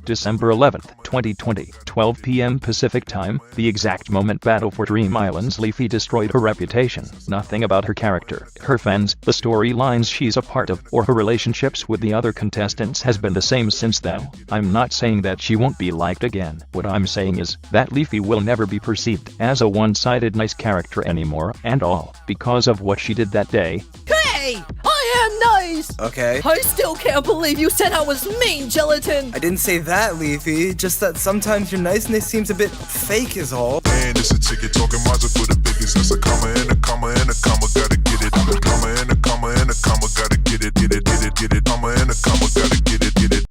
December 11th, 2020, 12 p.m. Pacific Time, the exact moment Battle for Dream Island's Leafy destroyed her reputation. Nothing about her character, her fans, the storylines she's a part of, or her relationships with the other contestants has been the same since then. I'm not saying that she won't be liked again. What I'm saying is that Leafy will never be perceived as a one-sided nice character anymore, and all because of what she did that day. Hey! I am nice! Okay. I still can't believe you said I was mean, Gelatin! I didn't say that, Leafy. Just that sometimes your niceness seems a bit fake is all. Man, it's a ticket talking miles for the biggest. That's a comma and a comma and a comma, gotta get it. A comma and a comma and a comma, gotta get it, get it, get it, get it. Comma and a comma, gotta get it, get it.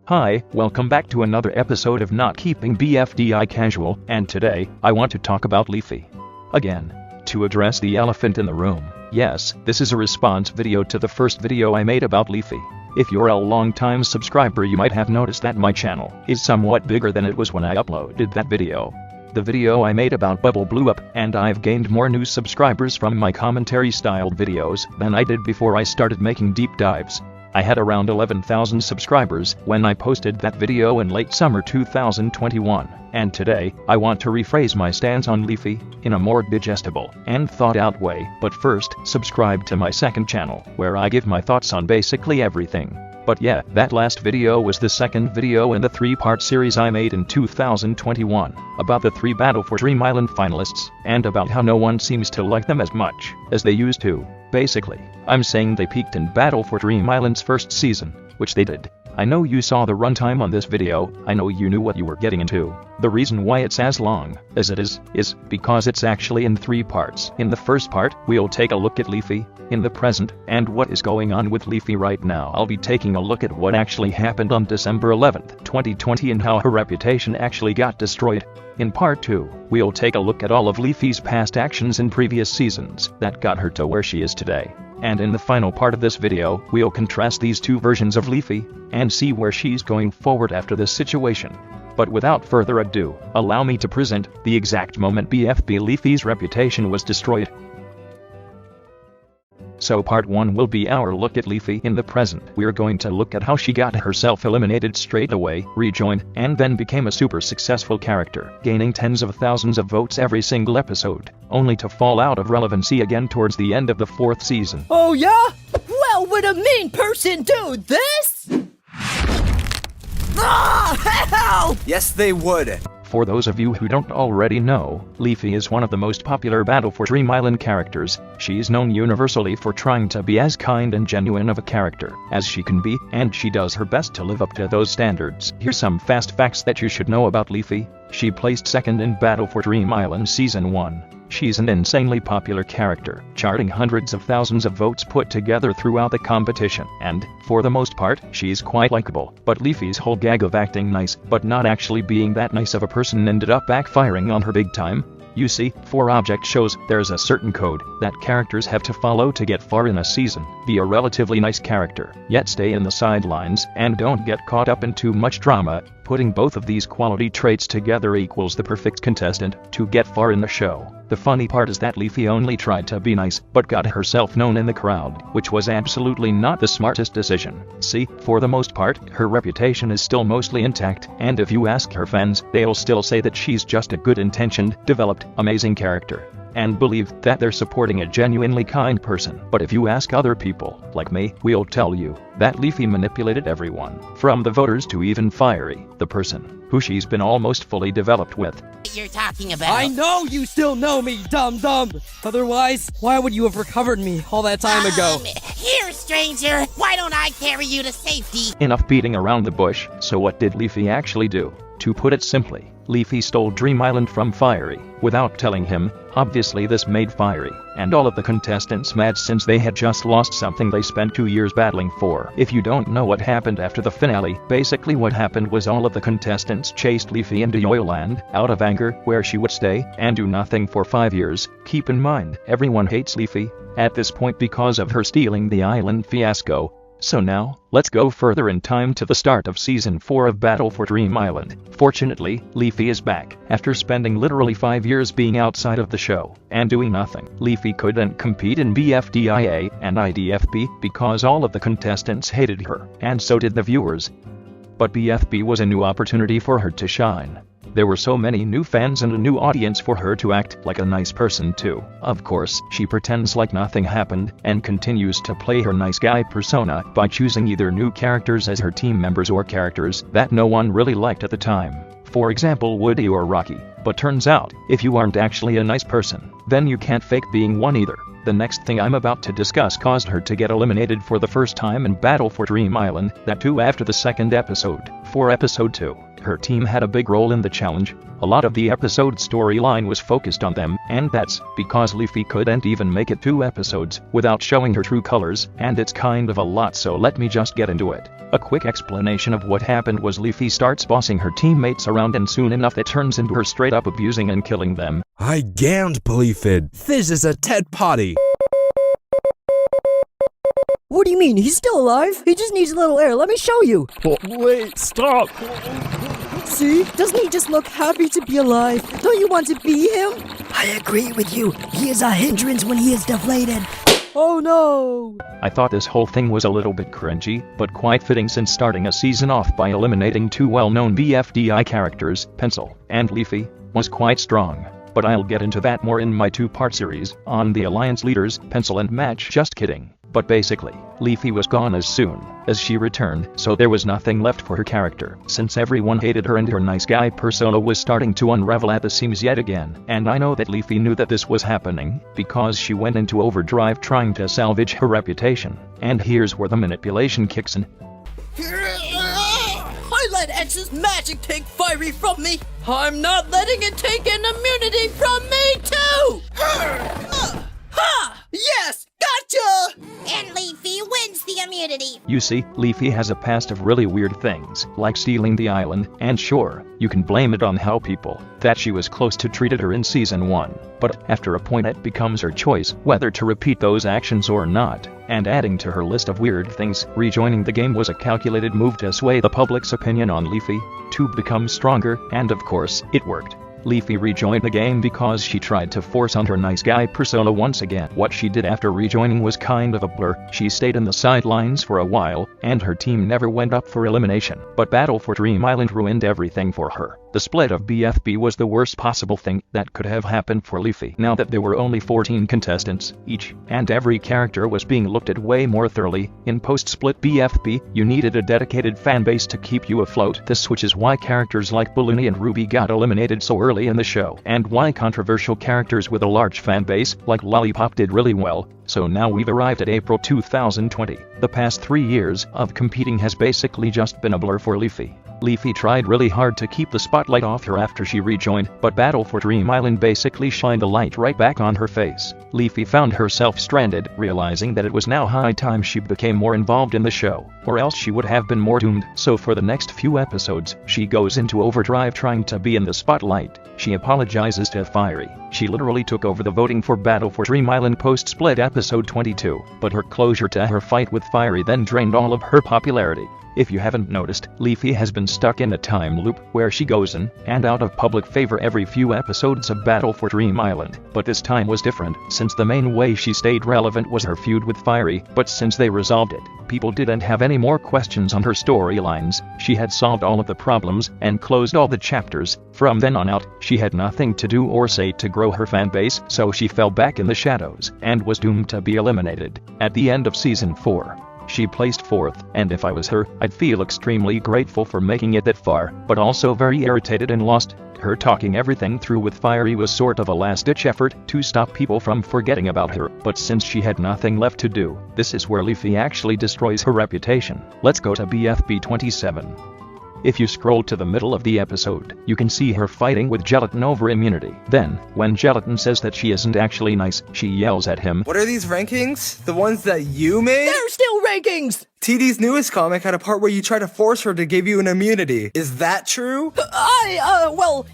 Hi, welcome back to another episode of Not Keeping BFDI Casual, and today, I want to talk about Leafy. Again, to address the elephant in the room. Yes, this is a response video to the first video I made about Leafy. If you're a long-time subscriber, you might have noticed that my channel is somewhat bigger than it was when I uploaded that video. The video I made about Bubble blew up, and I've gained more new subscribers from my commentary-styled videos than I did before I started making deep dives. I had around 11,000 subscribers when I posted that video in late summer 2021, and today, I want to rephrase my stance on Leafy in a more digestible and thought-out way. But first, subscribe to my second channel, where I give my thoughts on basically everything. But yeah, that last video was the second video in the three-part series I made in 2021, about the 3 Battle for Dream Island finalists, and about how no one seems to like them as much as they used to. Basically, I'm saying they peaked in Battle for Dream Island's first season, which they did. I know you saw the runtime on this video, I know you knew what you were getting into. The reason why it's as long as it is because it's actually in 3 parts. In the first part, we'll take a look at Leafy in the present, and what is going on with Leafy right now. I'll be taking a look at what actually happened on December 11th, 2020 and how her reputation actually got destroyed. In part 2, we'll take a look at all of Leafy's past actions in previous seasons that got her to where she is today. And in the final part of this video, we'll contrast these 2 versions of Leafy and see where she's going forward after this situation. But without further ado, allow me to present the exact moment BFB Leafy's reputation was destroyed. So part 1 will be our look at Leafy in the present. We're going to look at how she got herself eliminated straight away, rejoined, and then became a super successful character, gaining tens of thousands of votes every single episode, only to fall out of relevancy again towards the end of the 4th season. Oh yeah? Well, would a mean person do this? Ah, hell! Yes, they would. For those of you who don't already know, Leafy is one of the most popular Battle for Dream Island characters. She's known universally for trying to be as kind and genuine of a character as she can be, and she does her best to live up to those standards. Here's some fast facts that you should know about Leafy. She placed 2nd in Battle for Dream Island Season 1. She's an insanely popular character, charting hundreds of thousands of votes put together throughout the competition, and, for the most part, she's quite likable. But Leafy's whole gag of acting nice, but not actually being that nice of a person ended up backfiring on her big time. You see, for object shows, there's a certain code that characters have to follow to get far in a season. Be a relatively nice character, yet stay in the sidelines, and don't get caught up in too much drama. Putting both of these quality traits together equals the perfect contestant to get far in the show. The funny part is that Leafy only tried to be nice, but got herself known in the crowd, which was absolutely not the smartest decision. See, for the most part, her reputation is still mostly intact, and if you ask her fans, they'll still say that she's just a good-intentioned, developed, amazing character, and believe that they're supporting a genuinely kind person. But if you ask other people, like me, we'll tell you that Leafy manipulated everyone, from the voters to even Fiery, the person who she's been almost fully developed with. You're talking about. I know you still know me, dum-dum! Otherwise, why would you have recovered me all that time ago? Here, stranger, why don't I carry you to safety? Enough beating around the bush. So what did Leafy actually do? To put it simply, Leafy stole Dream Island from Fiery, without telling him. Obviously this made Fiery and all of the contestants mad, since they had just lost something they spent 2 years battling for. If you don't know what happened after the finale, basically what happened was all of the contestants chased Leafy into Yoyoland, out of anger, where she would stay and do nothing for 5 years. Keep in mind, everyone hates Leafy at this point because of her stealing the island fiasco. So now, let's go further in time to the start of Season 4 of Battle for Dream Island. Fortunately, Leafy is back, after spending literally 5 years being outside of the show, and doing nothing. Leafy couldn't compete in BFDIA and IDFB because all of the contestants hated her, and so did the viewers. But BFB was a new opportunity for her to shine. There were so many new fans and a new audience for her to act like a nice person too. Of course, she pretends like nothing happened, and continues to play her nice guy persona by choosing either new characters as her team members or characters that no one really liked at the time. For example, Woody or Rocky. But turns out, if you aren't actually a nice person, then you can't fake being one either. The next thing I'm about to discuss caused her to get eliminated for the first time in Battle for Dream Island, that too after the second episode. For episode 2, her team had a big role in the challenge. A lot of the episode's storyline was focused on them, and that's because Leafy couldn't even make it 2 episodes without showing her true colors, and it's kind of a lot, so let me just get into it. A quick explanation of what happened was Leafy starts bossing her teammates around, and soon enough it turns into her straight up abusing and killing them. I can't believe it. This is a Ted party. What do you mean? He's still alive? He just needs a little air. Let me show you. Wait, stop. See? Doesn't he just look happy to be alive? Don't you want to be him? I agree with you. He is a hindrance when he is deflated. Oh no! I thought this whole thing was a little bit cringy, but quite fitting since starting a season off by eliminating 2 well-known BFDI characters, Pencil and Leafy, was quite strong. But I'll get into that more in my 2-part series on the Alliance leaders, Pencil and Match. Just kidding. But basically, Leafy was gone as soon as she returned, so there was nothing left for her character. Since everyone hated her and her nice guy persona was starting to unravel at the seams yet again, and I know that Leafy knew that this was happening, because she went into overdrive trying to salvage her reputation. And here's where the manipulation kicks in. I let X's magic take Fiery from me. I'm not letting it take an immunity from me too! Ha! Yes! Gotcha! And Leafy wins the immunity. You see, Leafy has a past of really weird things, like stealing the island, and sure, you can blame it on how people that she was close to treated her in Season 1. But after a point it becomes her choice whether to repeat those actions or not. And adding to her list of weird things, rejoining the game was a calculated move to sway the public's opinion on Leafy, to become stronger, and of course, it worked. Leafy rejoined the game because she tried to force on her nice guy persona once again. What she did after rejoining was kind of a blur. She stayed in the sidelines for a while, and her team never went up for elimination. But Battle for Dream Island ruined everything for her. The split of BFB was the worst possible thing that could have happened for Leafy. Now that there were only 14 contestants, each and every character was being looked at way more thoroughly. In post-split BFB, you needed a dedicated fanbase to keep you afloat. This which is why characters like Balloony and Ruby got eliminated so early in the show, and why controversial characters with a large fanbase, like Lollipop, did really well. So now we've arrived at April 2020. The past 3 years of competing has basically just been a blur for Leafy. Leafy tried really hard to keep the spotlight off her after she rejoined, but Battle for Dream Island basically shined the light right back on her face. Leafy found herself stranded, realizing that it was now high time she became more involved in the show, or else she would have been more doomed. So for the next few episodes, she goes into overdrive trying to be in the spotlight. She apologizes to Fiery. She literally took over the voting for Battle for Dream Island post-split episode 22, but her closure to her fight with Fiery then drained all of her popularity. If you haven't noticed, Leafy has been stuck in a time loop where she goes in and out of public favor every few episodes of Battle for Dream Island. But this time was different, since the main way she stayed relevant was her feud with Fiery. But since they resolved it, people didn't have any more questions on her storylines. She had solved all of the problems and closed all the chapters. From then on out, she had nothing to do or say to grow her fanbase, so she fell back in the shadows and was doomed to be eliminated. At the end of Season 4, she placed 4th, and if I was her, I'd feel extremely grateful for making it that far, but also very irritated and lost. Her talking everything through with Fiery was sort of a last-ditch effort to stop people from forgetting about her, but since she had nothing left to do, this is where Leafy actually destroys her reputation. Let's go to BFB 27. If you scroll to the middle of the episode, you can see her fighting with Gelatin over immunity. Then, when Gelatin says that she isn't actually nice, she yells at him. What are these rankings? The ones that you made? They're still rankings! TD's newest comic had a part where you try to force her to give you an immunity. Is that true?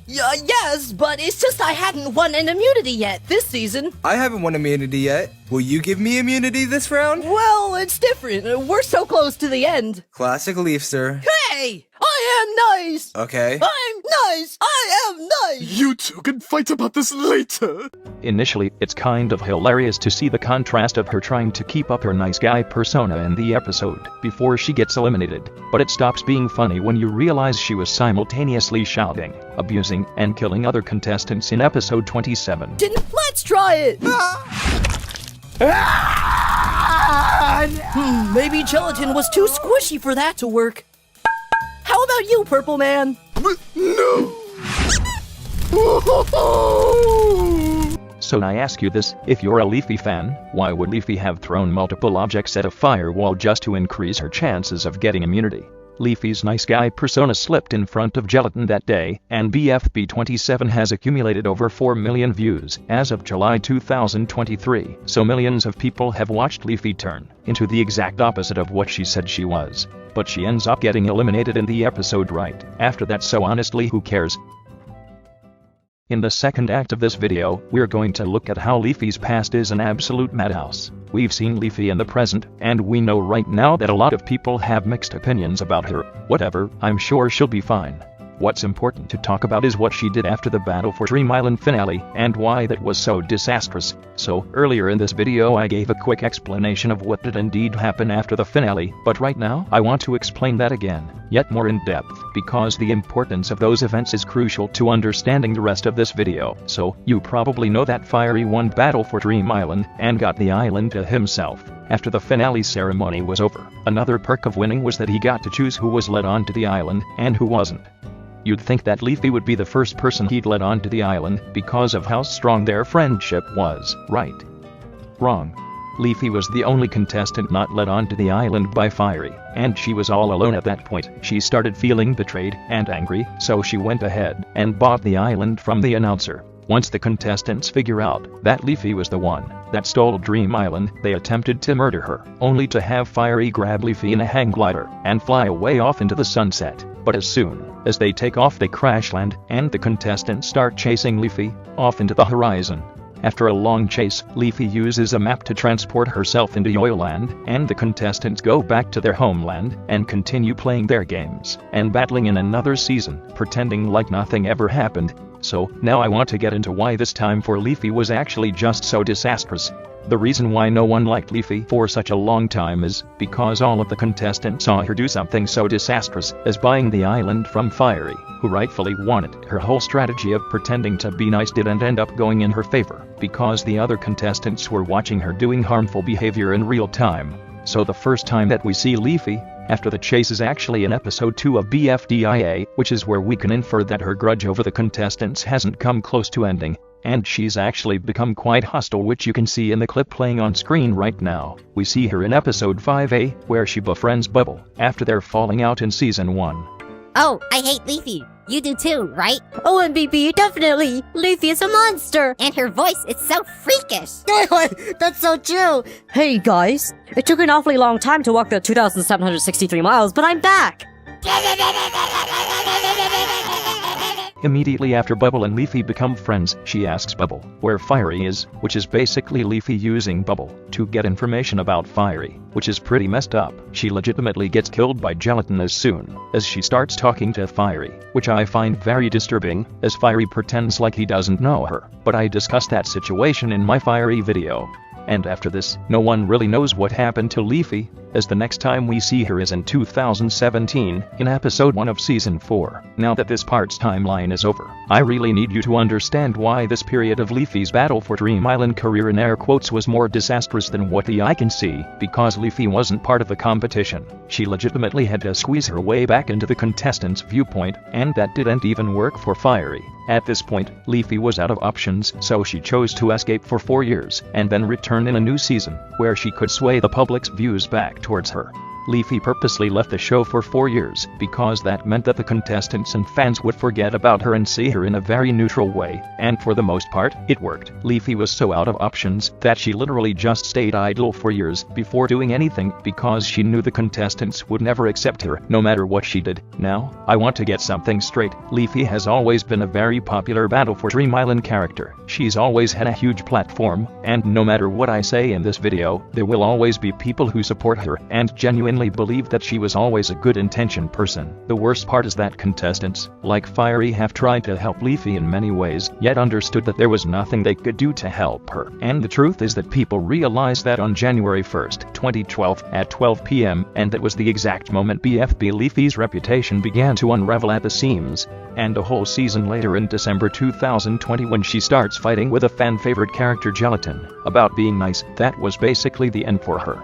Yes, but it's just I hadn't won an immunity yet this season. I haven't won immunity yet. Will you give me immunity this round? Well, it's different. We're so close to the end. Classic Leafster. Hey! I am nice! Okay. I'm nice! I am nice! You two can fight about this later. Initially, it's kind of hilarious to see the contrast of her trying to keep up her nice guy persona in the episode before she gets eliminated, but it stops being funny when you realize she was simultaneously shouting, abusing, and killing other contestants in episode 27. Let's try it! Maybe gelatin was too squishy for that to work. How about you, Purple Man? No! So I ask you this, if you're a Leafy fan, why would Leafy have thrown multiple objects at a firewall just to increase her chances of getting immunity? Leafy's nice guy persona slipped in front of Gelatin that day, and BFB 27 has accumulated over 4 million views as of July 2023, so millions of people have watched Leafy turn into the exact opposite of what she said she was. But she ends up getting eliminated in the episode right after that, so honestly, who cares? In the second act of this video, we're going to look at how Leafy's past is an absolute madhouse. We've seen Leafy in the present, and we know right now that a lot of people have mixed opinions about her. Whatever, I'm sure she'll be fine. What's important to talk about is what she did after the Battle for Dream Island finale, and why that was so disastrous. So, earlier in this video I gave a quick explanation of what did indeed happen after the finale, but right now I want to explain that again, yet more in depth, because the importance of those events is crucial to understanding the rest of this video. So, you probably know that Fiery won Battle for Dream Island, and got the island to himself after the finale ceremony was over. Another perk of winning was that he got to choose who was let onto the island, and who wasn't. You'd think that Leafy would be the first person he'd let onto the island because of how strong their friendship was, right? Wrong. Leafy was the only contestant not let onto the island by Fiery, and she was all alone at that point. She started feeling betrayed and angry, so she went ahead and bought the island from the announcer. Once the contestants figure out that Leafy was the one that stole Dream Island, they attempted to murder her, only to have Fiery grab Leafy in a hang glider and fly away off into the sunset. But as soon as they take off, they crash land, and the contestants start chasing Leafy off into the horizon. After a long chase, Leafy uses a map to transport herself into Yoyland, and the contestants go back to their homeland and continue playing their games and battling in another season, pretending like nothing ever happened. So, now I want to get into why this time for Leafy was actually just so disastrous. The reason why no one liked Leafy for such a long time is because all of the contestants saw her do something so disastrous as buying the island from Fiery, who rightfully won it. Her whole strategy of pretending to be nice didn't end up going in her favor, because the other contestants were watching her doing harmful behavior in real time. So the first time that we see Leafy after the chase is actually in episode 2 of BFDI, which is where we can infer that her grudge over the contestants hasn't come close to ending, and she's actually become quite hostile, which you can see in the clip playing on screen right now. We see her in episode 5A, where she befriends Bubble after their falling out in season 1. Oh, I hate Leafy. You do too, right? Oh, MVP, definitely! Leafy is a monster! And her voice is so freakish. That's so true! Hey guys, it took an awfully long time to walk the 2,763 miles, but I'm back! Immediately after Bubble and Leafy become friends, she asks Bubble where Fiery is, which is basically Leafy using Bubble to get information about Fiery, which is pretty messed up. She legitimately gets killed by Gelatin as soon as she starts talking to Fiery, which I find very disturbing, as Fiery pretends like he doesn't know her. But I discussed that situation in my Fiery video. And after this, no one really knows what happened to Leafy, as the next time we see her is in 2017, in episode 1 of season 4. Now that this part's timeline is over, I really need you to understand why this period of Leafy's Battle for Dream Island career in air quotes was more disastrous than what the eye can see, because Leafy wasn't part of the competition. She legitimately had to squeeze her way back into the contestants' viewpoint, and that didn't even work for Fiery. At this point, Leafy was out of options, so she chose to escape for 4 years, and then return in a new season, where she could sway the public's views back towards her. Leafy purposely left the show for 4 years because that meant that the contestants and fans would forget about her and see her in a very neutral way, and for the most part, it worked. Leafy was so out of options that she literally just stayed idle for years before doing anything because she knew the contestants would never accept her, no matter what she did. Now, I want to get something straight. Leafy has always been a very popular Battle for Dream Island character. She's always had a huge platform, and no matter what I say in this video, there will always be people who support her and genuinely believe that she was always a good-intentioned person. The worst part is that contestants, like Fiery, have tried to help Leafy in many ways, yet understood that there was nothing they could do to help her. And the truth is that people realized that on January 1st, 2012, at 12 p.m., and that was the exact moment BFB Leafy's reputation began to unravel at the seams. And a whole season later in December 2020, when she starts fighting with a fan-favorite character Gelatin about being nice, that was basically the end for her.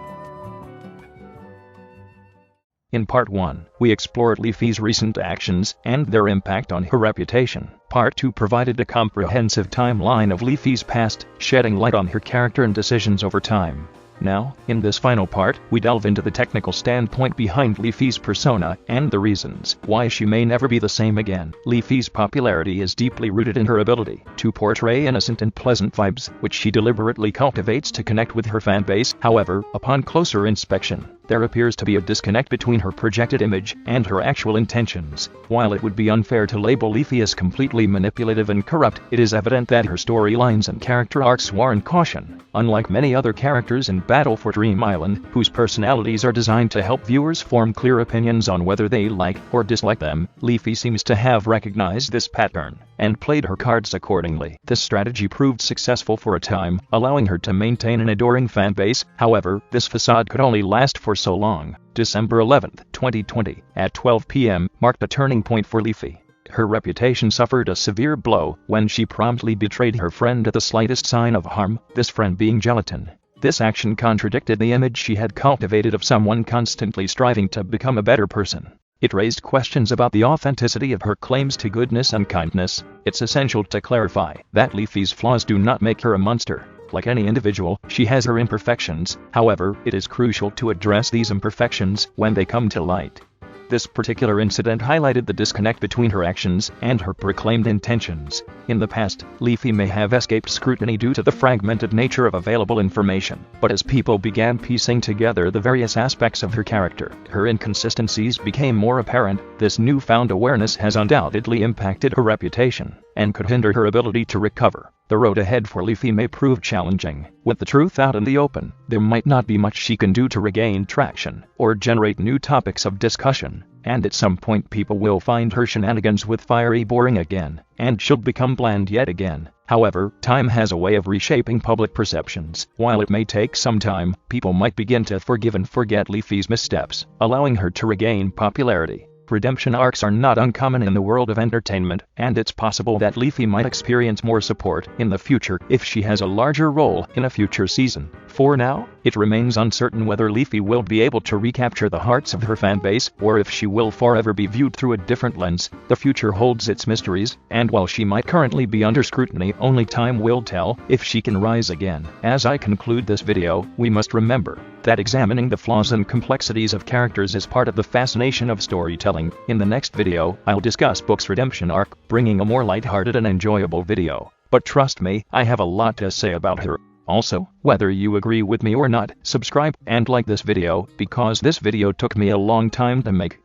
In Part 1, we explored Leafy's recent actions and their impact on her reputation. Part 2 provided a comprehensive timeline of Leafy's past, shedding light on her character and decisions over time. Now, in this final part, we delve into the technical standpoint behind Leafy's persona and the reasons why she may never be the same again. Leafy's popularity is deeply rooted in her ability to portray innocent and pleasant vibes, which she deliberately cultivates to connect with her fanbase. However, upon closer inspection, there appears to be a disconnect between her projected image and her actual intentions. While it would be unfair to label Leafy as completely manipulative and corrupt, it is evident that her storylines and character arcs warrant caution. Unlike many other characters in Battle for Dream Island, whose personalities are designed to help viewers form clear opinions on whether they like or dislike them, Leafy seems to have recognized this pattern and played her cards accordingly. This strategy proved successful for a time, allowing her to maintain an adoring fanbase. However, this facade could only last for so long. December 11, 2020, at 12 p.m., marked a turning point for Leafy. Her reputation suffered a severe blow when she promptly betrayed her friend at the slightest sign of harm, this friend being Gelatin. This action contradicted the image she had cultivated of someone constantly striving to become a better person. It raised questions about the authenticity of her claims to goodness and kindness. It's essential to clarify that Leafy's flaws do not make her a monster. Like any individual, she has her imperfections. However, it is crucial to address these imperfections when they come to light. This particular incident highlighted the disconnect between her actions and her proclaimed intentions. In the past, Leafy may have escaped scrutiny due to the fragmented nature of available information, but as people began piecing together the various aspects of her character, her inconsistencies became more apparent. This newfound awareness has undoubtedly impacted her reputation and could hinder her ability to recover. The road ahead for Leafy may prove challenging. With the truth out in the open, there might not be much she can do to regain traction or generate new topics of discussion, and at some point people will find her shenanigans with Fiery boring again, and she'll become bland yet again. However, time has a way of reshaping public perceptions. While it may take some time, people might begin to forgive and forget Leafy's missteps, allowing her to regain popularity. Redemption arcs are not uncommon in the world of entertainment, and it's possible that Leafy might experience more support in the future if she has a larger role in a future season. For now, it remains uncertain whether Leafy will be able to recapture the hearts of her fanbase, or if she will forever be viewed through a different lens. The future holds its mysteries, and while she might currently be under scrutiny, only time will tell if she can rise again. As I conclude this video, we must remember that examining the flaws and complexities of characters is part of the fascination of storytelling. In the next video, I'll discuss Book's redemption arc, bringing a more lighthearted and enjoyable video. But trust me, I have a lot to say about her. Also, whether you agree with me or not, subscribe and like this video, because this video took me a long time to make.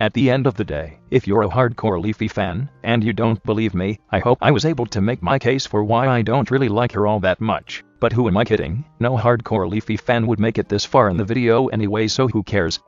At the end of the day, if you're a hardcore Leafy fan, and you don't believe me, I hope I was able to make my case for why I don't really like her all that much. But who am I kidding? No hardcore Leafy fan would make it this far in the video anyway, so who cares?